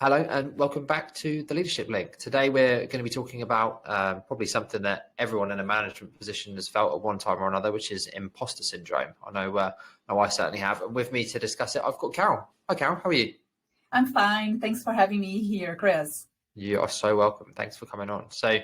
Hello and welcome back to the Leadership Link. Today we're going to be talking about probably something that everyone in a management position has felt at one time or another, which is imposter syndrome. I know I certainly have. And with me to discuss it, I've got Carol. Hi, Carol. How are you? I'm fine. Thanks for having me here, Chris. You are so welcome. Thanks for coming on. So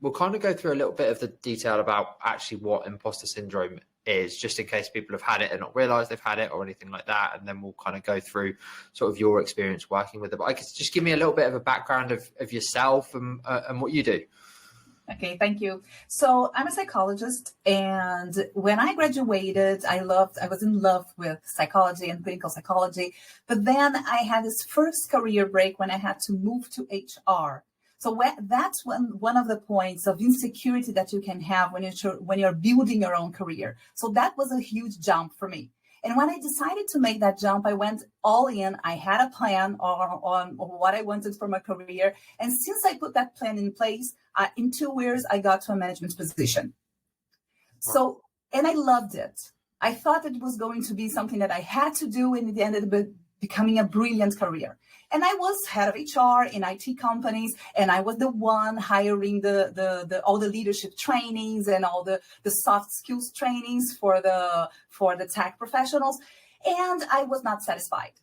we'll kind of go through a little bit of the detail about actually what imposter syndrome is, just in case people have had it and not realized they've had it or anything like that. And then we'll kind of go through sort of your experience working with it. But I could just give me a little bit of a background of yourself and what you do. Okay, thank you. So I'm a psychologist, and when I graduated, I was in love with psychology and clinical psychology. But then I had this first career break when I had to move to HR. So that's one of the points of insecurity that you can have when you're building your own career. So that was a huge jump for me. And when I decided to make that jump, I went all in. I had a plan on what I wanted for my career. And since I put that plan in place, in 2 years, I got to a management position. So, and I loved it. I thought it was going to be something that I had to do, and it ended up becoming a brilliant career. And I was head of HR in IT companies, and I was the one hiring all the leadership trainings and all the soft skills trainings for the tech professionals. And I was not satisfied.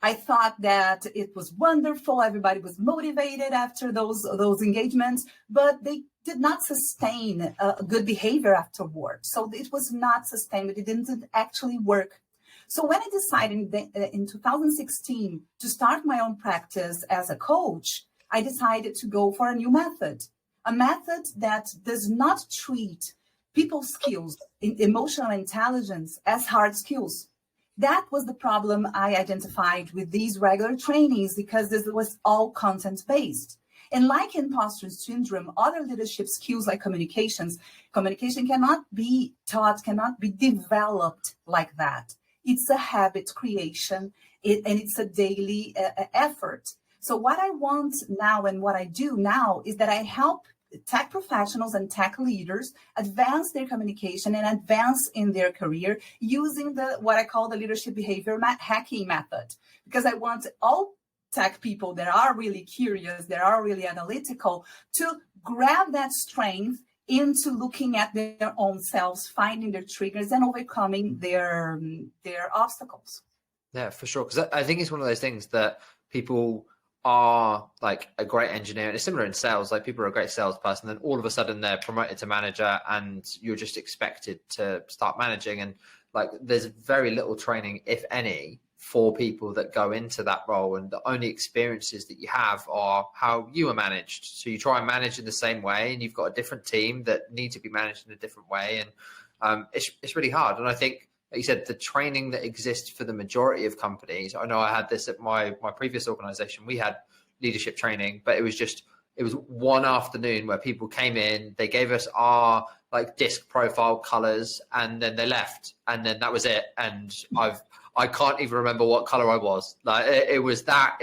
I thought that it was wonderful. Everybody was motivated after those engagements, but they did not sustain good behavior afterward. So it was not sustained. It didn't actually work. So when I decided in 2016 to start my own practice as a coach, I decided to go for a new method, a method that does not treat people skills, emotional intelligence as hard skills. That was the problem I identified with these regular trainings, because this was all content-based. And like imposter syndrome, other leadership skills like communication cannot be taught, cannot be developed like that. It's a habit creation, and it's a daily effort. So what I want now and what I do now is that I help tech professionals and tech leaders advance their communication and advance in their career using what I call the leadership behavior hacking method. Because I want all tech people that are really curious, that are really analytical, to grab that strength into looking at their own selves, finding their triggers and overcoming their obstacles. Yeah, for sure. Because I think it's one of those things that people are like a great engineer, and it's similar in sales. Like, people are a great salesperson, then all of a sudden they're promoted to manager and you're just expected to start managing. And like, there's very little training, if any, for people that go into that role, and the only experiences that you have are how you were managed. So you try and manage in the same way, and you've got a different team that need to be managed in a different way, and it's really hard. And I think, like you said, the training that exists for the majority of companies, I know I had this at my previous organization. We had leadership training, but it was one afternoon where people came in, they gave us our like disc profile colors, and then they left, and then that was it. And I can't even remember what color I was. Like, it was that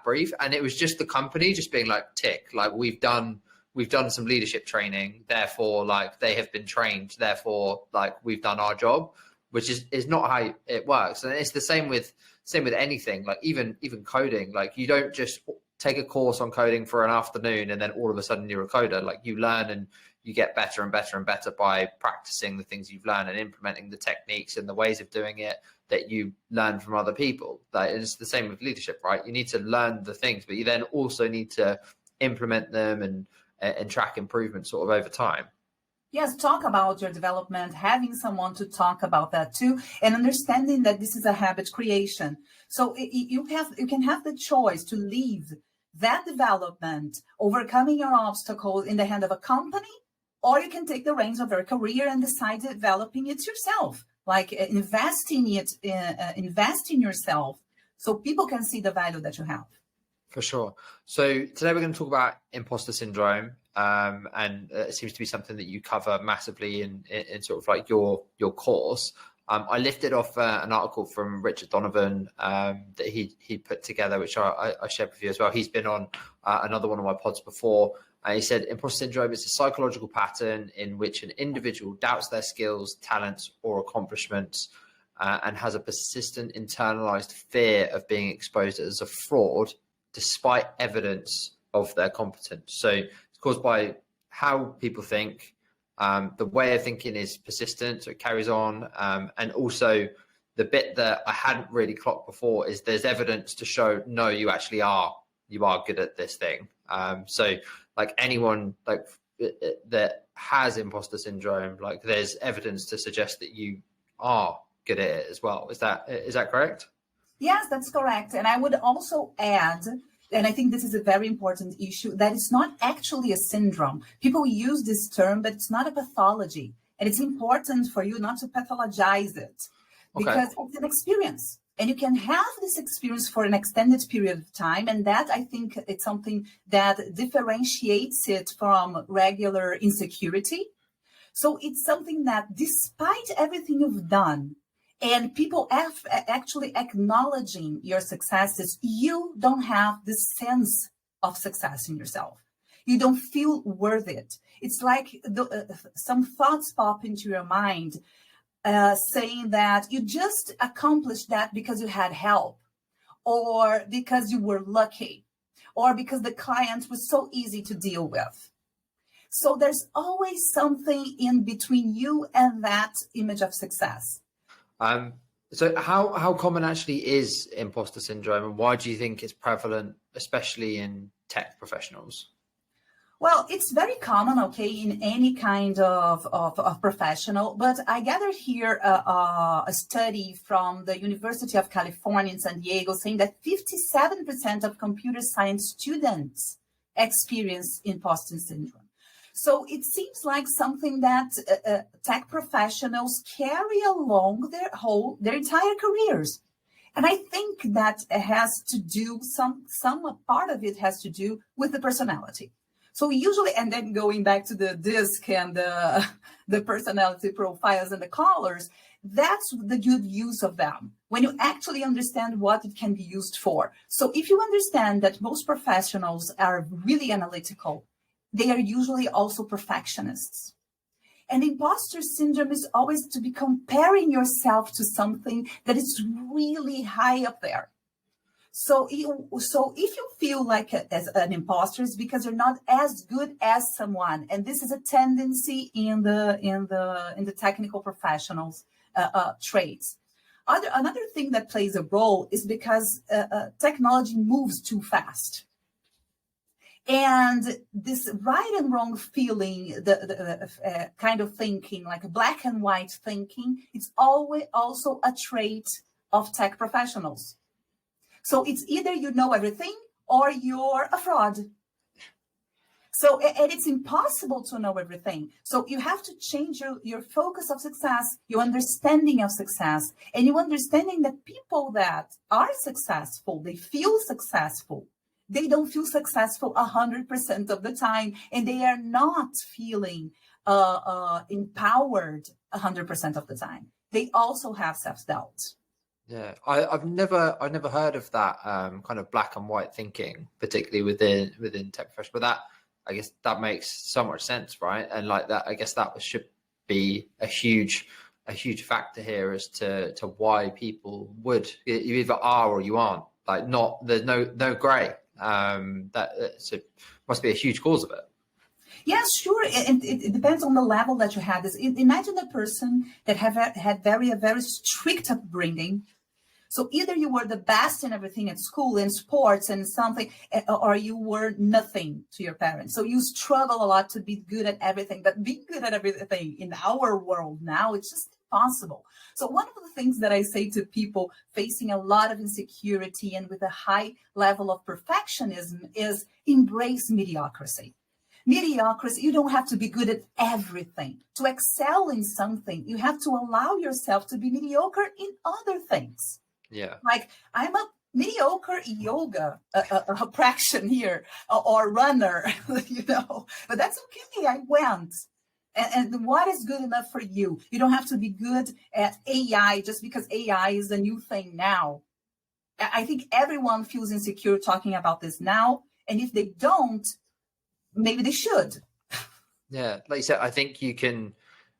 brief, and it was just the company just being like, tick, like we've done some leadership training, therefore like they have been trained, therefore like we've done our job, which is not how it works. And it's the same with anything, like even coding. Like, you don't just take a course on coding for an afternoon and then all of a sudden you're a coder. Like, you learn and you get better and better and better by practicing the things you've learned and implementing the techniques and the ways of doing it that you learn from other people. Like, it's the same with leadership, right? You need to learn the things, but you then also need to implement them and track improvement sort of over time. Yes, talk about your development, having someone to talk about that too, and understanding that this is a habit creation. So you can have the choice to leave that development, overcoming your obstacles, in the hand of a company, or you can take the reins of your career and decide developing it yourself, like invest in yourself so people can see the value that you have. For sure. So today we're going to talk about imposter syndrome, and it seems to be something that you cover massively in sort of like your course. I lifted off an article from Richard Donovan that he put together, which I shared with you as well. He's been on another one of my pods before. He said, imposter syndrome is a psychological pattern in which an individual doubts their skills, talents, or accomplishments, and has a persistent internalized fear of being exposed as a fraud despite evidence of their competence. So it's caused by how people think. The way of thinking is persistent, so it carries on. And also the bit that I hadn't really clocked before is there's evidence to show, no, you actually are good at this thing. So like anyone like that has imposter syndrome, like there's evidence to suggest that you are good at it as well. Is that correct? Yes, that's correct. And I would also add, and I think this is a very important issue, that it's not actually a syndrome. People use this term, but it's not a pathology. And it's important for you not to pathologize it, because it's an experience. And you can have this experience for an extended period of time. And that, I think, it's something that differentiates it from regular insecurity. So it's something that despite everything you've done, and people actually acknowledging your successes, you don't have this sense of success in yourself. You don't feel worth it. It's like some thoughts pop into your mind saying that you just accomplished that because you had help, or because you were lucky, or because the client was so easy to deal with. So there's always something in between you and that image of success. So how common actually is imposter syndrome, and why do you think it's prevalent, especially in tech professionals? Well, it's very common, in any kind of professional, but I gathered here a study from the University of California in San Diego saying that 57% of computer science students experience imposter syndrome. So it seems like something that tech professionals carry along their entire careers. And I think that it has to do, some part of it has to do with the personality. So usually, and then going back to the DISC and the personality profiles and the colors, that's the good use of them, when you actually understand what it can be used for. So if you understand that most professionals are really analytical, they are usually also perfectionists. And imposter syndrome is always to be comparing yourself to something that is really high up there. So if you feel like as an imposter, it's because you're not as good as someone, and this is a tendency in the technical professionals traits. Another thing that plays a role is because technology moves too fast. And this right and wrong feeling, the kind of thinking, like a black and white thinking, it's always also a trait of tech professionals. So it's either you know everything or you're a fraud. So, and it's impossible to know everything. So you have to change your focus of success, your understanding of success, and your understanding that people that are successful, they feel successful. They don't feel successful 100% of the time, and they are not feeling empowered 100% of the time. They also have self-doubt. Yeah, I've never heard of that kind of black and white thinking, particularly within tech profession. But I guess that makes so much sense, right? And like that, I guess that should be a huge factor here as to why people would, you either are or you aren't. Like there's no gray. That must be a huge cause of it. Yes, sure. It depends on the level that you have. Imagine a person that had a very strict upbringing. So either you were the best in everything at school, in sports and something, or you were nothing to your parents. So you struggle a lot to be good at everything. But being good at everything in our world now, it's just impossible. So one of the things that I say to people facing a lot of insecurity and with a high level of perfectionism is embrace mediocrity. Mediocrity, you don't have to be good at everything. To excel in something, you have to allow yourself to be mediocre in other things. Yeah. Like I'm a mediocre yoga practitioner or runner, but that's okay. I went. And what is good enough for you? You don't have to be good at AI just because AI is a new thing now. I think everyone feels insecure talking about this now. And if they don't, maybe they should. Yeah, like you said, I think you can,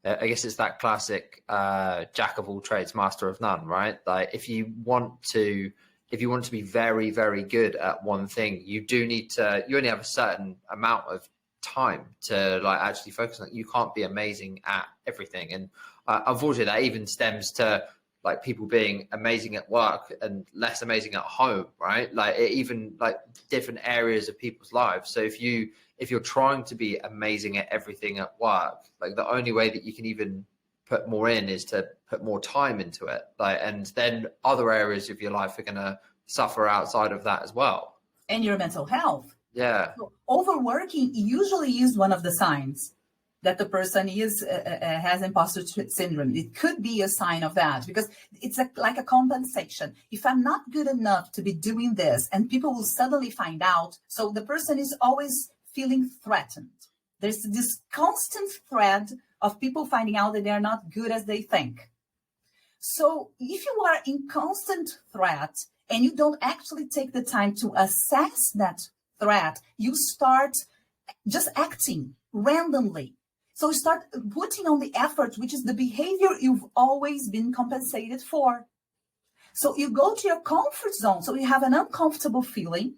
I guess it's that classic jack of all trades, master of none, right? Like if you want to if you want to be very, very good at one thing, you only have a certain amount of time to like actually focus on it. You can't be amazing at everything. And unfortunately, that even stems to like people being amazing at work and less amazing at home, right? Like even like different areas of people's lives. So if you're trying to be amazing at everything at work, like the only way that you can even put more in is to put more time into it. Like, and then other areas of your life are going to suffer outside of that as well. And your mental health. Yeah. So overworking usually is one of the signs that the person has imposter syndrome. It could be a sign of that because it's like a compensation. If I'm not good enough to be doing this and people will suddenly find out, so the person is always feeling threatened. There's this constant threat of people finding out that they're not good as they think. So if you are in constant threat and you don't actually take the time to assess that threat, you start just acting randomly. So you start putting on the effort, which is the behavior you've always been compensated for. So you go to your comfort zone. So you have an uncomfortable feeling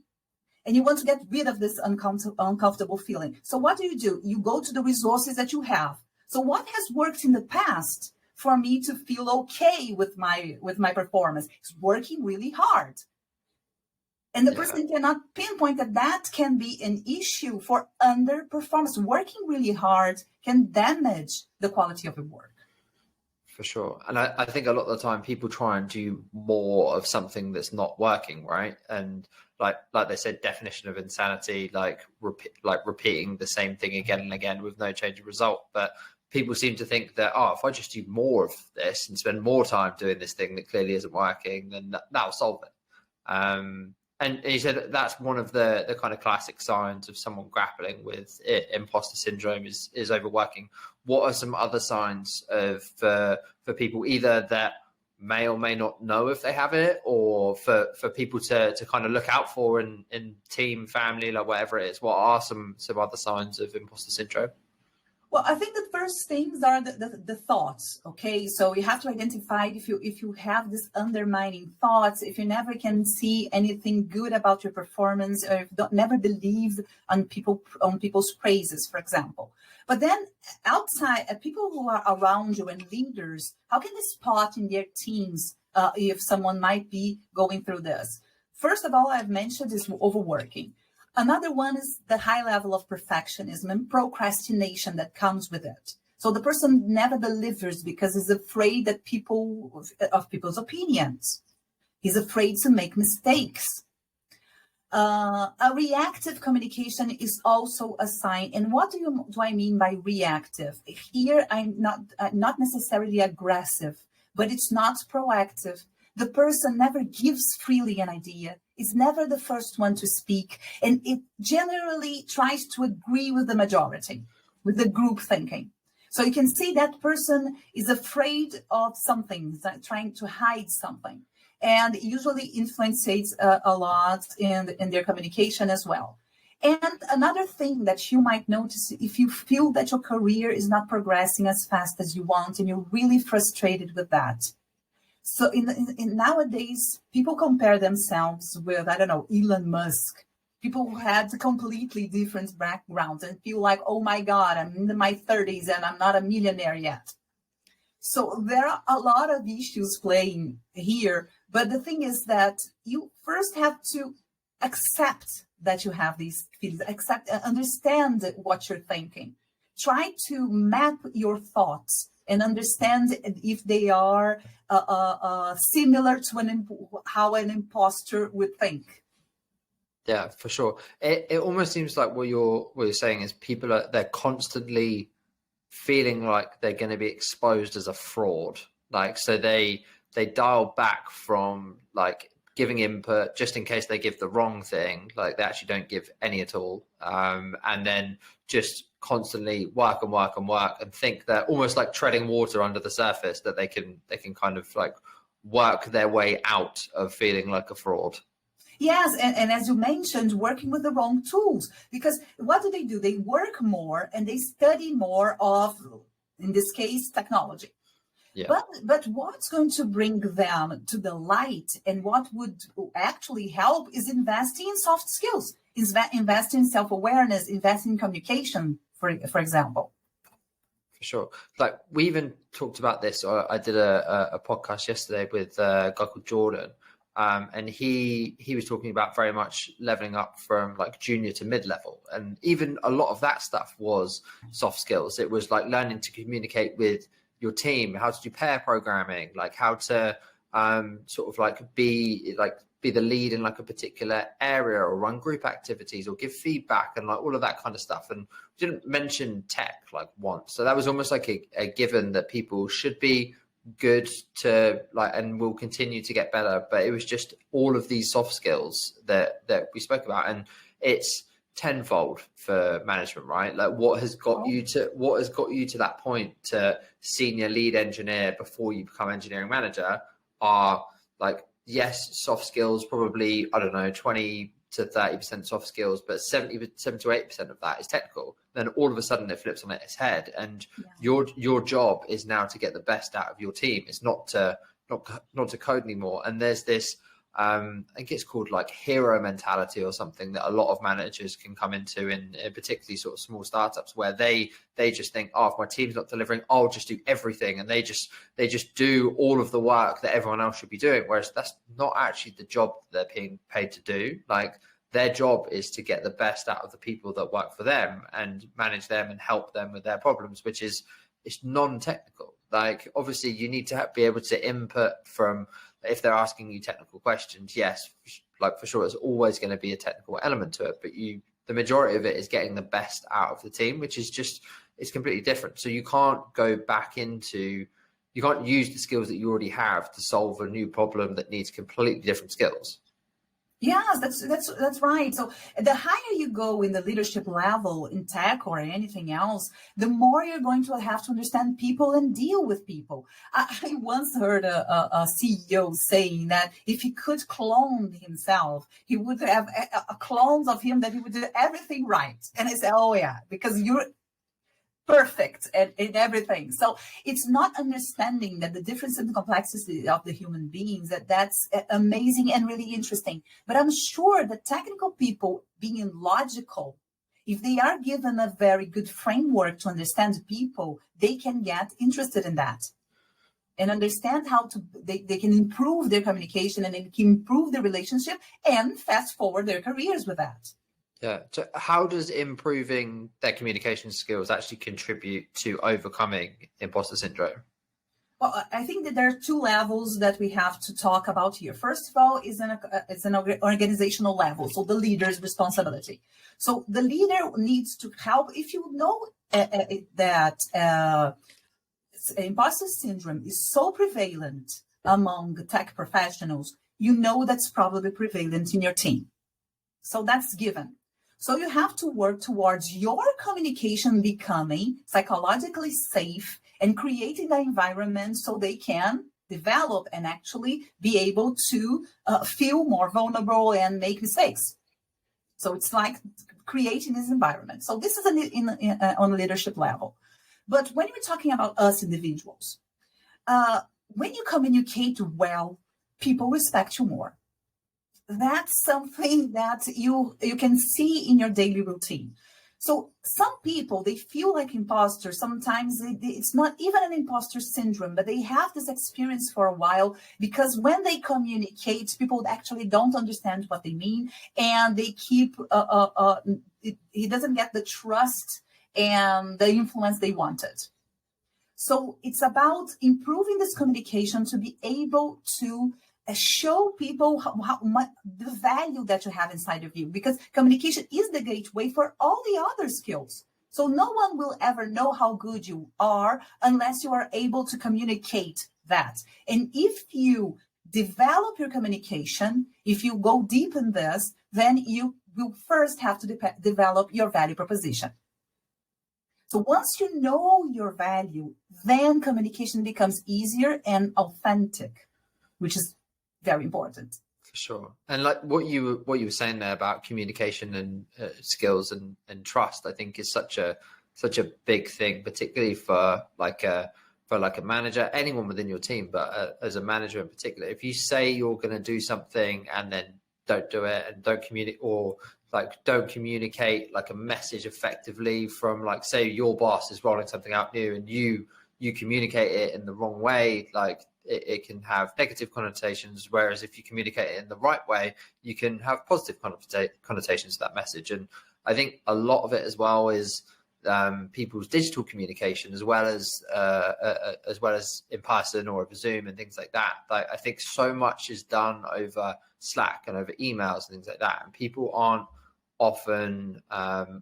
and you want to get rid of this uncomfortable feeling. So what do? You go to the resources that you have. So what has worked in the past for me to feel okay with my performance? It's working really hard. And the person cannot pinpoint that can be an issue for underperformance. Working really hard can damage the quality of your work. For sure. And I think a lot of the time people try and do more of something that's not working, right? And like they said, definition of insanity, like repeating the same thing again and again with no change of result. But people seem to think that, if I just do more of this and spend more time doing this thing that clearly isn't working, then that'll solve it. And you said that's one of the kind of classic signs of someone grappling with imposter syndrome is overworking. What are some other signs for people either that may or may not know if they have it, or for people to kind of look out for in team, family, like whatever it is? What are some other signs of imposter syndrome? Well, I think the first things are the thoughts. Okay, so you have to identify if you have this undermining thoughts, if you never can see anything good about your performance, or if you never believe on people's praises, for example. But then outside, people who are around you and leaders, how can they spot in their teams if someone might be going through this? First of all, I've mentioned is overworking. Another one is the high level of perfectionism and procrastination that comes with it. So the person never delivers because he's afraid that of people's opinions. He's afraid to make mistakes. A reactive communication is also a sign. And what do I mean by reactive? Here, I'm not necessarily aggressive, but it's not proactive. The person never gives freely an idea. It's never the first one to speak. And it generally tries to agree with the majority, with the group thinking. So you can see that person is afraid of something, trying to hide something. And usually influences a lot in their communication as well. And another thing that you might notice, if you feel that your career is not progressing as fast as you want and you're really frustrated with that. So in nowadays, people compare themselves with, I don't know, Elon Musk, people who had completely different backgrounds and feel like, oh my God, I'm in my 30s and I'm not a millionaire yet. So there are a lot of issues playing here. But the thing is that you first have to accept that you have these feelings, understand what you're thinking. Try to map your thoughts and understand if they are similar to how an imposter would think. Yeah, for sure. It almost seems like what you're saying is they're constantly feeling like they're going to be exposed as a fraud. Like, so they dial back from like giving input just in case they give the wrong thing. Like they actually don't give any at all. And then just constantly work and think they're almost like treading water under the surface, that they can kind of like work their way out of feeling like a fraud. Yes, and as you mentioned, working with the wrong tools, because what do? They work more and they study more of, in this case, technology. Yeah. But what's going to bring them to the light, and what would actually help, is investing in soft skills, investing in self-awareness, investing in communication, for example. For sure. Like we even talked about this, or I did a podcast yesterday with a guy called Jordan. And he was talking about very much leveling up from like junior to mid-level. And even a lot of that stuff was soft skills. It was like learning to communicate with your team, how to do pair programming, like how to sort of like be the lead in like a particular area, or run group activities, or give feedback, and like all of that kind of stuff. And we didn't mention tech like once. So that was almost like a given that people should be good to like, and will continue to get better. But it was just all of these soft skills that we spoke about, and it's tenfold for management, right? Like what has got you to that point to senior lead engineer before you become engineering manager are like, yes, soft skills, probably, I don't know, 20 to 30% soft skills, but 7 to 8% of that is technical. Then all of a sudden it flips on its head, and your job is now to get the best out of your team. It's not to code anymore. And there's this I think it's called like hero mentality or something, that a lot of managers can come into in particularly sort of small startups, where they just think, oh, if my team's not delivering, I'll just do everything, and they just do all of the work that everyone else should be doing, whereas that's not actually the job that they're being paid to do. Like their job is to get the best out of the people that work for them and manage them and help them with their problems, which is, it's non-technical. Like obviously you need to be able to input from, if they're asking you technical questions, yes, like for sure, there's always going to be a technical element to it, but the majority of it is getting the best out of the team, which is just, it's completely different. So you can't use the skills that you already have to solve a new problem that needs completely different skills. Yes, that's right. So the higher you go in the leadership level in tech or anything else, the more you're going to have to understand people and deal with people. I once heard a CEO saying that if he could clone himself, he would have clones of him that he would do everything right. And I said, oh yeah, because you're perfect in everything. So it's not understanding that the difference in the complexity of the human beings, that's amazing and really interesting. But I'm sure that technical people, being logical, if they are given a very good framework to understand people, they can get interested in that and understand how they can improve their communication, and they can improve their relationship and fast forward their careers with that. Yeah. So how does improving their communication skills actually contribute to overcoming imposter syndrome? Well, I think that there are two levels that we have to talk about here. First of all, it's an organizational level, so the leader's responsibility. So the leader needs to help. If you know that imposter syndrome is so prevalent among tech professionals, you know that's probably prevalent in your team. So that's given. So you have to work towards your communication becoming psychologically safe and creating the environment so they can develop and actually be able to feel more vulnerable and make mistakes. So it's like creating this environment. So this is on a leadership level. But when you're talking about us individuals, when you communicate well, people respect you more. That's something that you can see in your daily routine. So some people, they feel like imposters. Sometimes it's not even an imposter syndrome, but they have this experience for a while, because when they communicate, people actually don't understand what they mean, and they keep, he doesn't get the trust and the influence they wanted. So it's about improving this communication to be able to show people how much the value that you have inside of you, because communication is the gateway for all the other skills. So no one will ever know how good you are unless you are able to communicate that. And if you develop your communication, if you go deep in this, then you will first have to develop your value proposition. So once you know your value, then communication becomes easier and authentic, which is very important. For sure. And like what you were saying there about communication and skills and trust, I think is such a big thing, particularly for like a for like a manager, anyone within your team, but as a manager in particular, if you say you're going to do something and then don't do it and don't communicate, or like don't communicate like a message effectively from, like, say your boss is rolling something out new and you communicate it in the wrong way, like it can have negative connotations, whereas if you communicate it in the right way, you can have positive connotations to that message. And I think a lot of it as well is people's digital communication, as well as in person or over Zoom and things like that. Like, I think so much is done over Slack and over emails and things like that, and people aren't often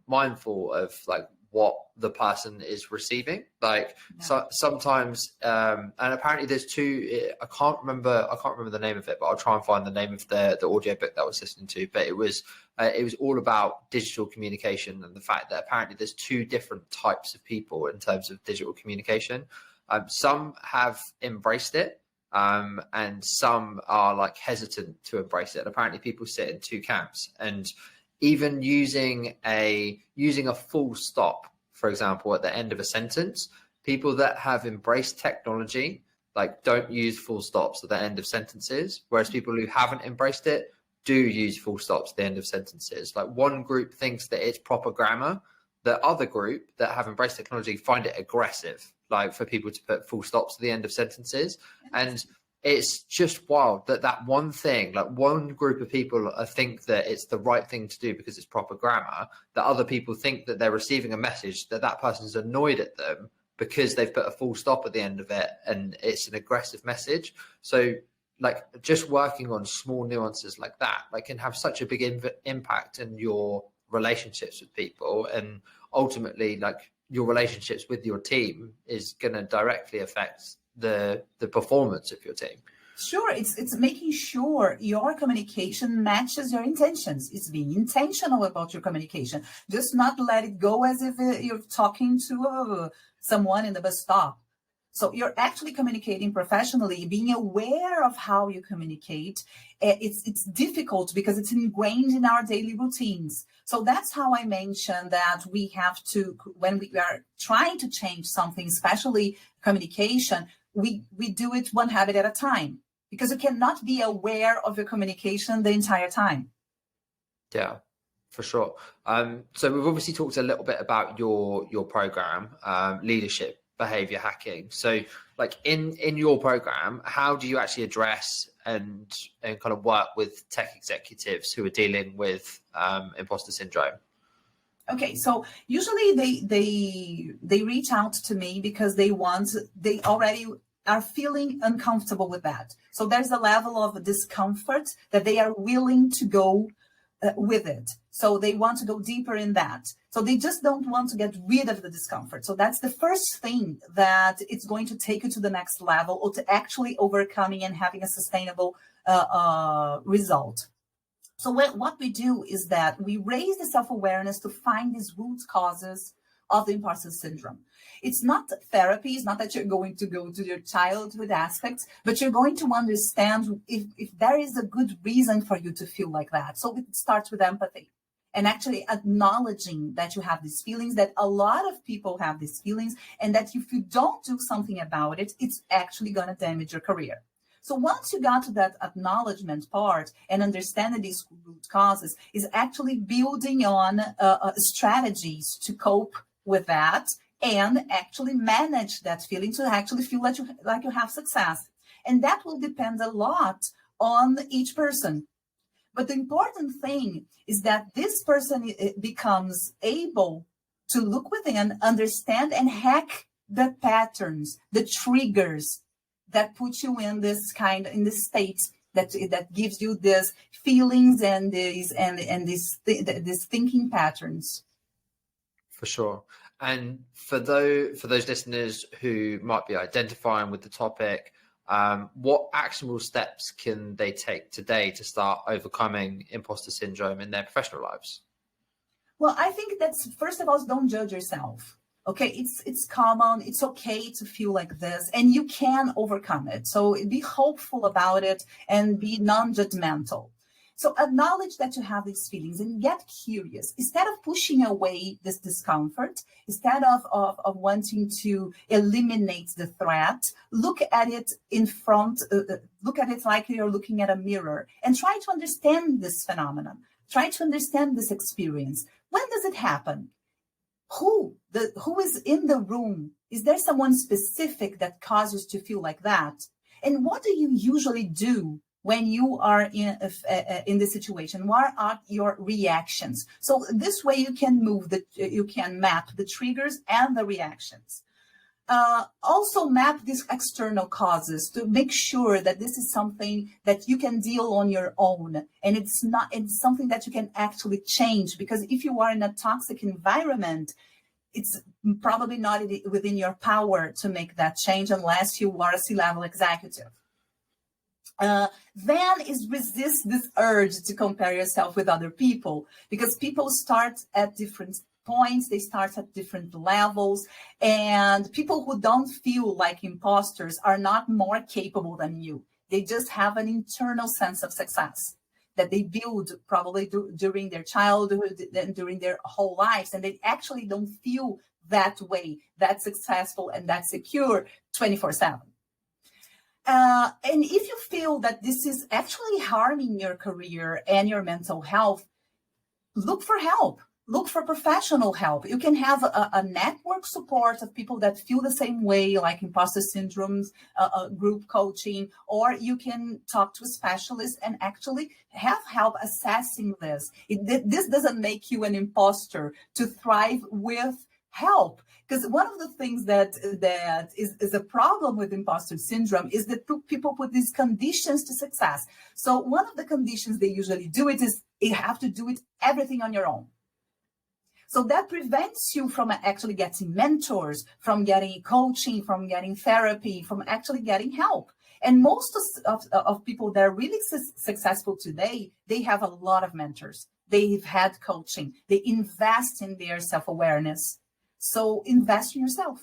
mindful of like what the person is receiving. Like, so sometimes, and apparently there's two. I can't remember the name of it, but I'll try and find the name of the audio book that I was listening to. But it was all about digital communication and the fact that apparently there's two different types of people in terms of digital communication. Some have embraced it, and some are like hesitant to embrace it. And apparently people sit in two camps, and even using a full stop, for example, at the end of a sentence, people that have embraced technology, like, don't use full stops at the end of sentences, whereas people who haven't embraced it do use full stops at the end of sentences. Like, one group thinks that it's proper grammar. The other group that have embraced technology find it aggressive, like, for people to put full stops at the end of sentences. And it's just wild that one thing, like, one group of people think that it's the right thing to do because it's proper grammar, that other people think that they're receiving a message that person's annoyed at them because they've put a full stop at the end of it and it's an aggressive message. So, like, just working on small nuances like that, like, can have such a big impact in your relationships with people, and ultimately, like, your relationships with your team is going to directly affect the performance of your team. Sure, it's making sure your communication matches your intentions. It's being intentional about your communication. Just not let it go as if you're talking to someone in the bus stop. So you're actually communicating professionally, being aware of how you communicate. It's difficult because it's ingrained in our daily routines. So that's how I mentioned that we have to, when we are trying to change something, especially communication, we do it one habit at a time, because you cannot be aware of your communication the entire time. Yeah, for sure. So we've obviously talked a little bit about your program, leadership behavior hacking. So, like, in your program, how do you actually address and kind of work with tech executives who are dealing with imposter syndrome? Okay, so usually they reach out to me because they already are feeling uncomfortable with that. So there's a level of discomfort that they are willing to go with it. So they want to go deeper in that. So they just don't want to get rid of the discomfort. So that's the first thing that it's going to take you to the next level, or to actually overcoming and having a sustainable result. So what we do is that we raise the self-awareness to find these root causes of the imposter syndrome. It's not therapy. It's not that you're going to go to your childhood aspects, but you're going to understand if there is a good reason for you to feel like that. So it starts with empathy and actually acknowledging that you have these feelings, that a lot of people have these feelings, and that if you don't do something about it, it's actually going to damage your career. So once you got to that acknowledgement part and understanding these root causes, is actually building on strategies to cope with that and actually manage that feeling, to actually feel like you have success. And that will depend a lot on each person. But the important thing is that this person becomes able to look within, understand, and hack the patterns, the triggers that put you in this state that gives you this feelings and these thinking patterns. For sure. And for those listeners who might be identifying with the topic, what actionable steps can they take today to start overcoming imposter syndrome in their professional lives? Well, I think that's, first of all, don't judge yourself. Okay, it's common. It's okay to feel like this, and you can overcome it. So be hopeful about it and be non-judgmental. So acknowledge that you have these feelings and get curious. Instead of pushing away this discomfort, instead of wanting to eliminate the threat, look at it in front, look at it like you're looking at a mirror and try to understand this phenomenon. Try to understand this experience. When does it happen? Who is in the room? Is there someone specific that causes you to feel like that? And what do you usually do when you are in this situation? What are your reactions? So this way you can you can map the triggers and the reactions. Also map these external causes to make sure that this is something that you can deal on your own. And it's something that you can actually change, because if you are in a toxic environment, it's probably not within your power to make that change unless you are a C-level executive. Then is resist this urge to compare yourself with other people, because people start at different points, they start at different levels, and people who don't feel like imposters are not more capable than you. They just have an internal sense of success that they build probably during their childhood and during their whole lives, and they actually don't feel that way, that successful and that secure 24/7. And if you feel that this is actually harming your career and your mental health, look for help. Look for professional help. You can have a network support of people that feel the same way, like imposter syndromes, group coaching, or you can talk to a specialist and actually have help assessing this. This doesn't make you an imposter to thrive with help. Because one of the things that is a problem with imposter syndrome is that people put these conditions to success. So one of the conditions they usually do it is you have to do it everything on your own. So that prevents you from actually getting mentors, from getting coaching, from getting therapy, from actually getting help. And most of people that are really successful today, they have a lot of mentors. They've had coaching. They invest in their self-awareness. So invest in yourself.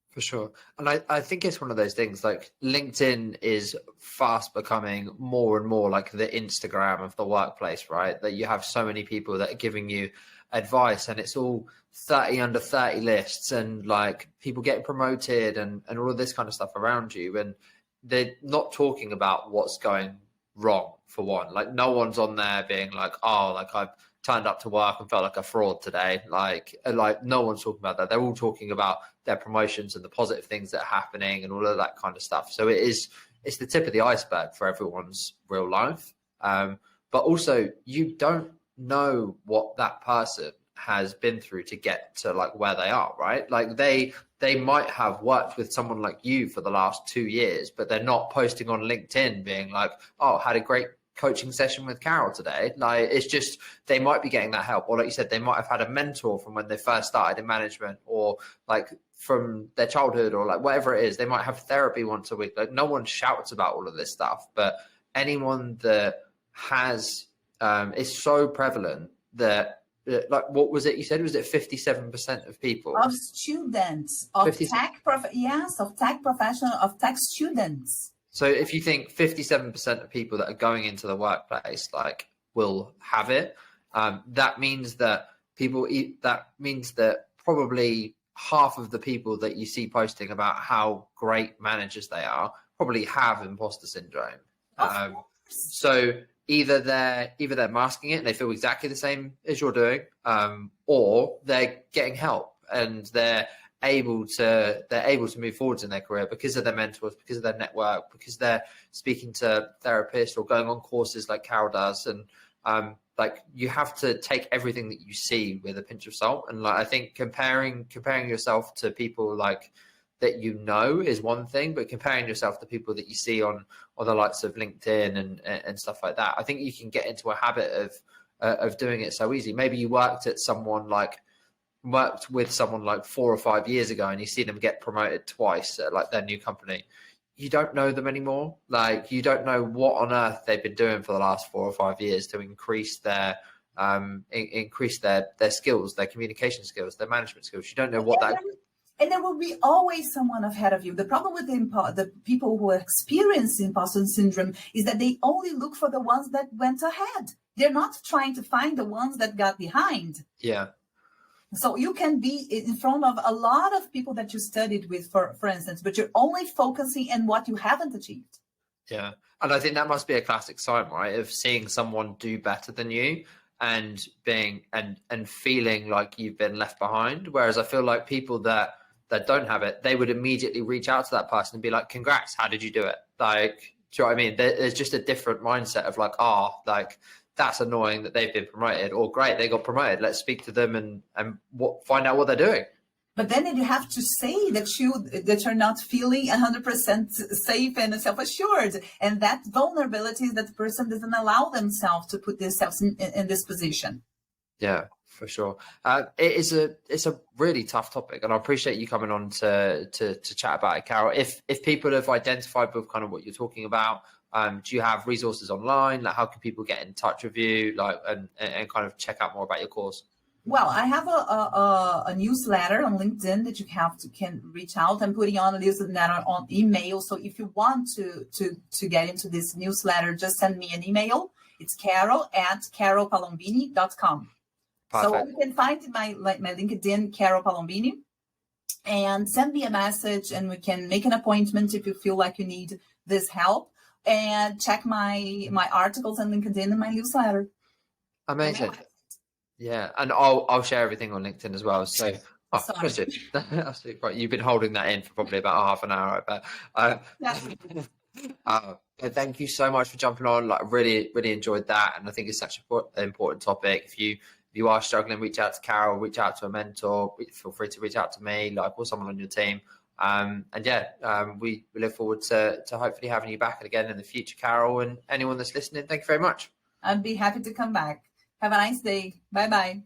For sure. And I think it's one of those things, like LinkedIn is fast becoming more and more like the Instagram of the workplace, right? That you have so many people that are giving you advice, and it's all 30 under 30 lists and like people getting promoted and all of this kind of stuff around you. And they're not talking about what's going wrong, for one. Like no one's on there being like, oh, like I've turned up to work and felt like a fraud today. Like no one's talking about that. They're all talking about their promotions and the positive things that are happening and all of that kind of stuff. So it's the tip of the iceberg for everyone's real life. But also you don't know what that person has been through to get to like where they are, right? Like they might have worked with someone like you for the last 2 years, but they're not posting on LinkedIn being like, oh, had a great coaching session with Carol today. Like it's just, they might be getting that help, or like you said, they might have had a mentor from when they first started in management, or like from their childhood, or like whatever it is. They might have therapy once a week. Like no one shouts about all of this stuff, but anyone that has it's so prevalent that like, what was it you said? Was it 57% of people? Of students, of 50... tech professional, of tech students. So if you think 57% of people that are going into the workplace like will have it, that means that probably half of the people that you see posting about how great managers they are probably have imposter syndrome. So either they're masking it and they feel exactly the same as you're doing, or they're getting help and they're able to move forwards in their career because of their mentors, because of their network, because they're speaking to therapists or going on courses like Carol does. And like you have to take everything that you see with a pinch of salt. And like I think comparing yourself to people like that you know is one thing, but comparing yourself to people that you see on the likes of LinkedIn and stuff like that, I think you can get into a habit of doing it so easy. Maybe you worked with someone like 4 or 5 years ago and you see them get promoted twice at like their new company. You don't know them anymore. Like you don't know what on earth they've been doing for the last 4 or 5 years to increase their skills, their communication skills, their management skills. You don't know what that. And there will be always someone ahead of you. The problem with the people who experience imposter syndrome is that they only look for the ones that went ahead. They're not trying to find the ones that got behind. Yeah. So you can be in front of a lot of people that you studied with, for instance, but you're only focusing on what you haven't achieved. Yeah. And I think that must be a classic sign, right, of seeing someone do better than you and being and feeling like you've been left behind. Whereas I feel like people that don't have it, they would immediately reach out to that person and be like, congrats, how did you do it? Like, do you know what I mean? There's just a different mindset of like, like, that's annoying that they've been promoted, or great, they got promoted. Let's speak to them and find out what they're doing. But then you have to say that you're not feeling 100% safe and self-assured, and that vulnerability is that the person doesn't allow themselves to put themselves in this position. Yeah, for sure. It's a really tough topic, and I appreciate you coming on to chat about it, Carol. If people have identified with kind of what you're talking about, do you have resources online? Like, how can people get in touch with you, like, and kind of check out more about your course? Well, I have a newsletter on LinkedIn that you can reach out. I'm putting on a newsletter on email. So if you want to get into this newsletter, just send me an email. It's carol@carolpalombini.com. So you can find my LinkedIn, Carol Palombini, and send me a message, and we can make an appointment if you feel like you need this help. And check my articles on LinkedIn and my newsletter. Amazing. Yeah, and I'll share everything on LinkedIn as well. So, Christian, absolutely right. You've been holding that in for probably about half an hour, I bet. Thank you so much for jumping on. Like, really enjoyed that, and I think it's such an important topic. If you are struggling, reach out to Carol, reach out to a mentor. Feel free to reach out to me, like, or someone on your team. We look forward to hopefully having you back again in the future, Carol, and anyone that's listening. Thank you very much. I'd be happy to come back. Have a nice day. Bye-bye.